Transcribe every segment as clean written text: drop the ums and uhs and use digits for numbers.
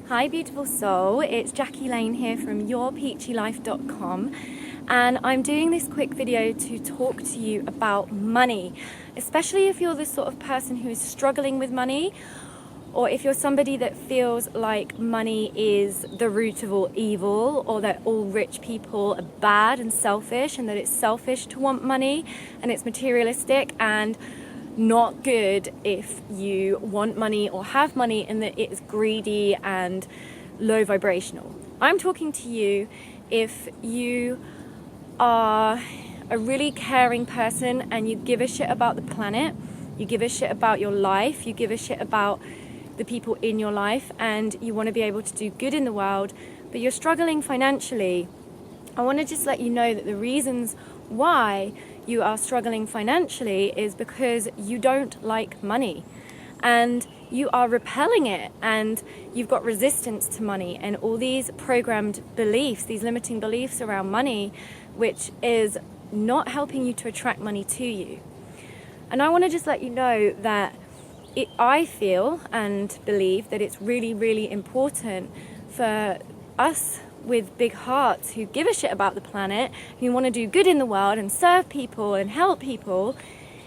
Hi beautiful soul, it's Jackie Lane here from yourpeachylife.com, and I'm doing this quick video to talk to you about money, especially if you're the sort of person who is struggling with money, or if you're somebody that feels like money is the root of all evil, or that all rich people are bad and selfish, and that it's selfish to want money and it's materialistic and not good if you want money or have money, and that it is greedy and low vibrational. I'm talking to you if you are a really caring person and you give a shit about the planet, you give a shit about your life, you give a shit about the people in your life, and you want to be able to do good in the world, but you're struggling financially. I want to just let you know that the reasons why you are struggling financially is because you don't like money and you are repelling it, and you've got resistance to money and all these programmed beliefs, these limiting beliefs around money, which is not helping you to attract money to you. And I want to just let you know that I feel and believe that it's really, really important for us with big hearts who give a shit about the planet, who want to do good in the world and serve people and help people.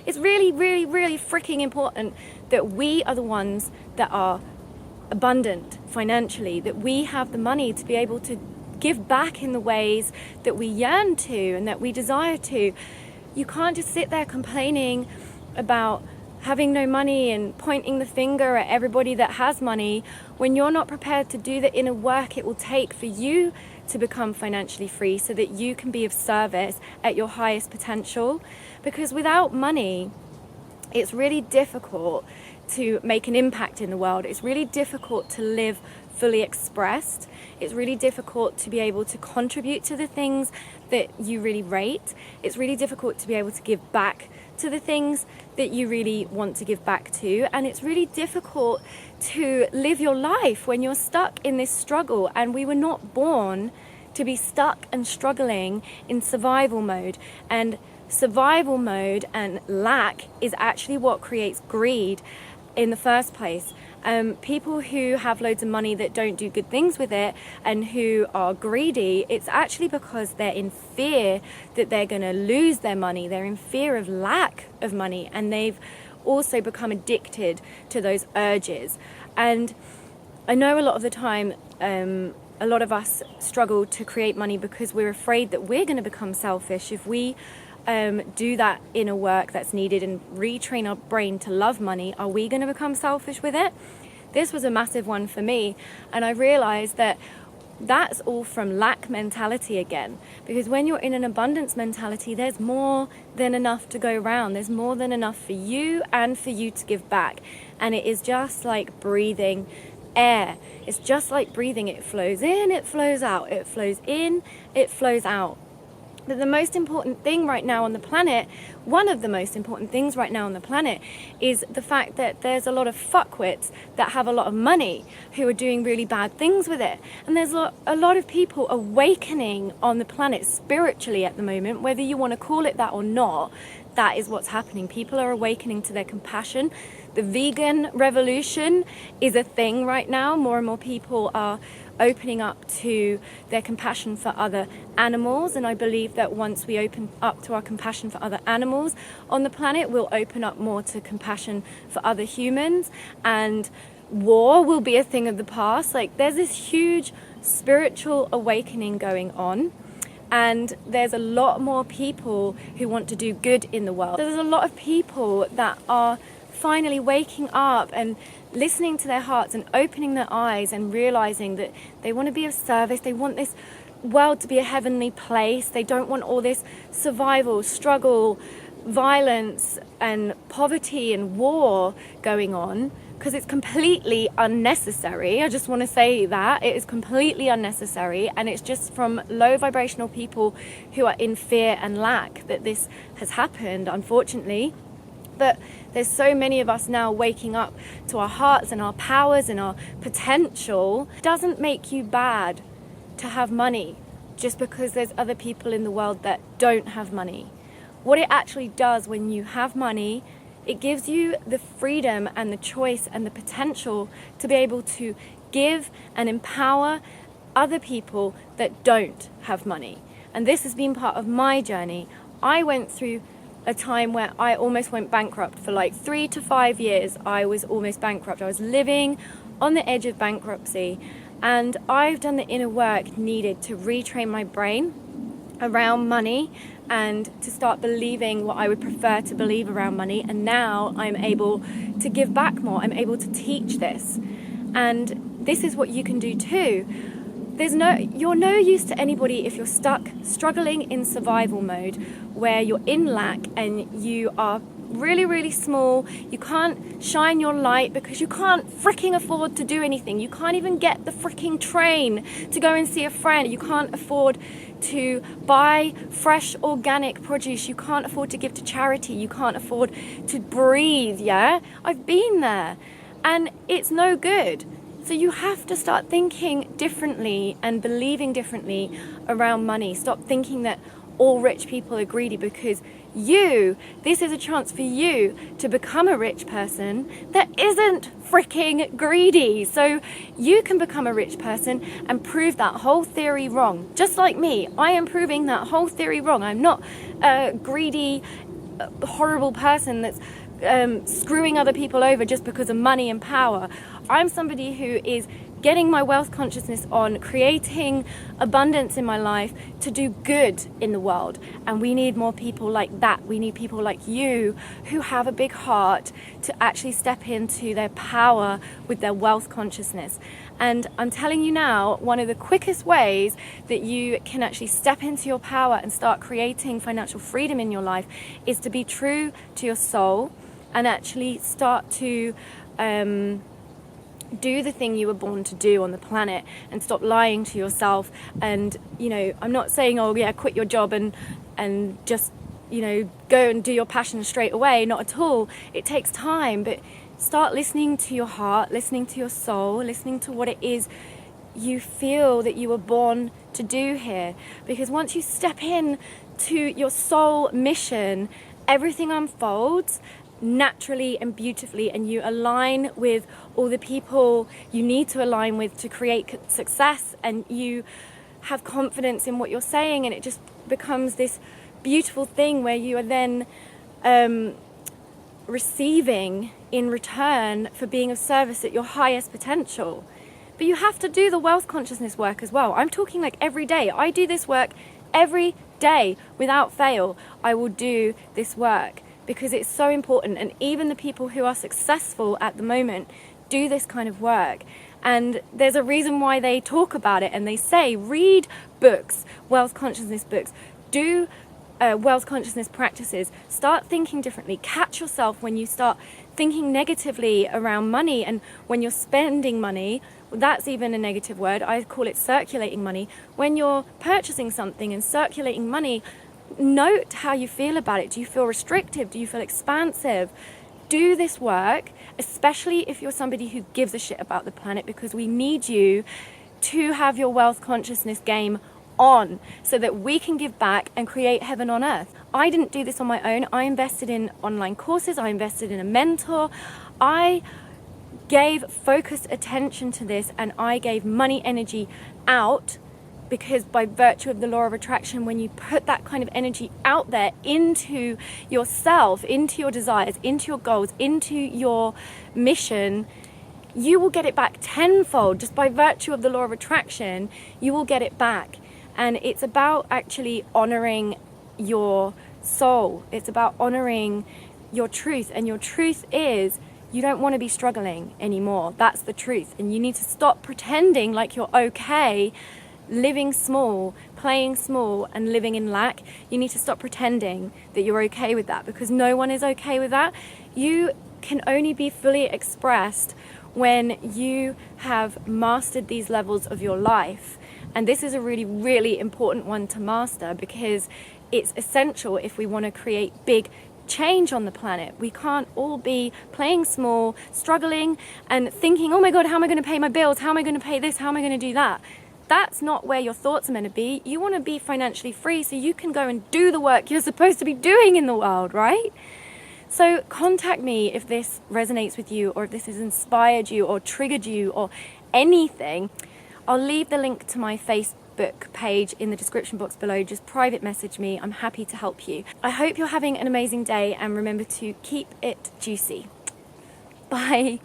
It's really, really, really freaking important that we are the ones that are abundant financially, that we have the money to be able to give back in the ways that we yearn to and that we desire to. You can't just sit there complaining about having no money and pointing the finger at everybody that has money when you're not prepared to do the inner work it will take for you to become financially free so that you can be of service at your highest potential. Because without money, it's really difficult to make an impact in the world. It's really difficult to live fully expressed. It's really difficult to be able to contribute to the things that you really rate. It's really difficult to be able to give back to the things that you really want to give back to. And it's really difficult to live your life when you're stuck in this struggle. And we were not born to be stuck and struggling in survival mode. And survival mode and lack is actually what creates greed in the first place. People who have loads of money that don't do good things with it and who are greedy, it's actually because they're in fear that they're going to lose their money. They're in fear of lack of money, and they've also become addicted to those urges. And I know a lot of the time, a lot of us struggle to create money because we're afraid that we're going to become selfish if we do that inner work that's needed and retrain our brain to love money. Are we going to become selfish with it? This was a massive one for me, and I realized that that's all from lack mentality again, because when you're in an abundance mentality, there's more than enough to go around. There's more than enough for you and for you to give back. And it is just like breathing air. It's just like breathing. It flows in, it flows out, it flows in, it flows out. That the most important thing right now on the planet, one of the most important things right now on the planet, is the fact that there's a lot of fuckwits that have a lot of money who are doing really bad things with it. And there's a lot of people awakening on the planet spiritually at the moment, whether you want to call it that or not. That is what's happening. People are awakening to their compassion. The vegan revolution is a thing right now. More and more people are opening up to their compassion for other animals, and I believe that once we open up to our compassion for other animals on the planet, we'll open up more to compassion for other humans, and war will be a thing of the past. Like, there's this huge spiritual awakening going on, and there's a lot more people who want to do good in the world. There's a lot of people that are finally waking up and listening to their hearts and opening their eyes and realizing that they want to be of service. They want this world to be a heavenly place. They don't want all this survival, struggle, violence and poverty and war going on, because it's completely unnecessary. I just want to say that it is completely unnecessary, and it's just from low vibrational people who are in fear and lack that this has happened, unfortunately. But there's so many of us now waking up to our hearts and our powers and our potential. It doesn't make you bad to have money just because there's other people in the world that don't have money. What it actually does when you have money It gives you the freedom and the choice and the potential to be able to give and empower other people that don't have money. And this has been part of my journey. I went through a time where I almost went bankrupt. For like 3 to 5 years, I was almost bankrupt. I was living on the edge of bankruptcy, and I've done the inner work needed to retrain my brain around money and to start believing what I would prefer to believe around money. And now I'm able to give back more. I'm able to teach this. And this is what you can do too. You're no use to anybody if you're stuck struggling in survival mode, where you're in lack and you are really, really small. You can't shine your light because you can't freaking afford to do anything. You can't even get the freaking train to go and see a friend. You can't afford to buy fresh organic produce. You can't afford to give to charity. You can't afford to breathe. Yeah, I've been there, and it's no good. So you have to start thinking differently and believing differently around money. Stop thinking that all rich people are greedy, because this is a chance for you to become a rich person that isn't freaking greedy. So you can become a rich person and prove that whole theory wrong. Just like me, I am proving that whole theory wrong. I'm not a greedy, horrible person that's screwing other people over just because of money and power. I'm somebody who is getting my wealth consciousness on, creating abundance in my life to do good in the world. And we need more people like that. We need people like you who have a big heart to actually step into their power with their wealth consciousness. And I'm telling you now, one of the quickest ways that you can actually step into your power and start creating financial freedom in your life is to be true to your soul and actually start to do the thing you were born to do on the planet, and stop lying to yourself. And I'm not saying, oh yeah, quit your job and just go and do your passion straight away. Not at all. It takes time, but start listening to your heart, listening to your soul, listening to what it is you feel that you were born to do here. Because once you step in to your soul mission, everything unfolds naturally and beautifully, and you align with all the people you need to align with to create success, and you have confidence in what you're saying, and it just becomes this beautiful thing where you are then receiving in return for being of service at your highest potential. But you have to do the wealth consciousness work as well. I'm talking like every day. I do this work every day without fail. I will do this work because it's so important. And even the people who are successful at the moment do this kind of work. And there's a reason why they talk about it, and they say, read books, wealth consciousness books, do wealth consciousness practices, start thinking differently, catch yourself when you start thinking negatively around money, and when you're spending money, that's even a negative word, I call it circulating money. When you're purchasing something and circulating money, note how you feel about it. Do you feel restrictive? Do you feel expansive? Do this work, especially if you're somebody who gives a shit about the planet, because we need you to have your wealth consciousness game on so that we can give back and create heaven on earth. I didn't do this on my own. I invested in online courses. I invested in a mentor. I gave focused attention to this, and I gave money energy out, because by virtue of the law of attraction, when you put that kind of energy out there into yourself, into your desires, into your goals, into your mission, you will get it back tenfold. Just by virtue of the law of attraction, you will get it back. And it's about actually honoring your soul. It's about honoring your truth. And your truth is, you don't want to be struggling anymore. That's the truth. And you need to stop pretending like you're okay living small, playing small, and living in lack. You need to stop pretending that you're okay with that, because no one is okay with that. You can only be fully expressed when you have mastered these levels of your life. And this is a really, really important one to master, because it's essential if we want to create big change on the planet. We can't all be playing small, struggling, and thinking, oh my God, how am I going to pay my bills? How am I going to pay this? How am I going to do that? That's not where your thoughts are meant to be. You want to be financially free so you can go and do the work you're supposed to be doing in the world, right? So contact me if this resonates with you, or if this has inspired you or triggered you or anything. I'll leave the link to my Facebook page in the description box below. Just private message me. I'm happy to help you. I hope you're having an amazing day, and remember to keep it juicy. Bye.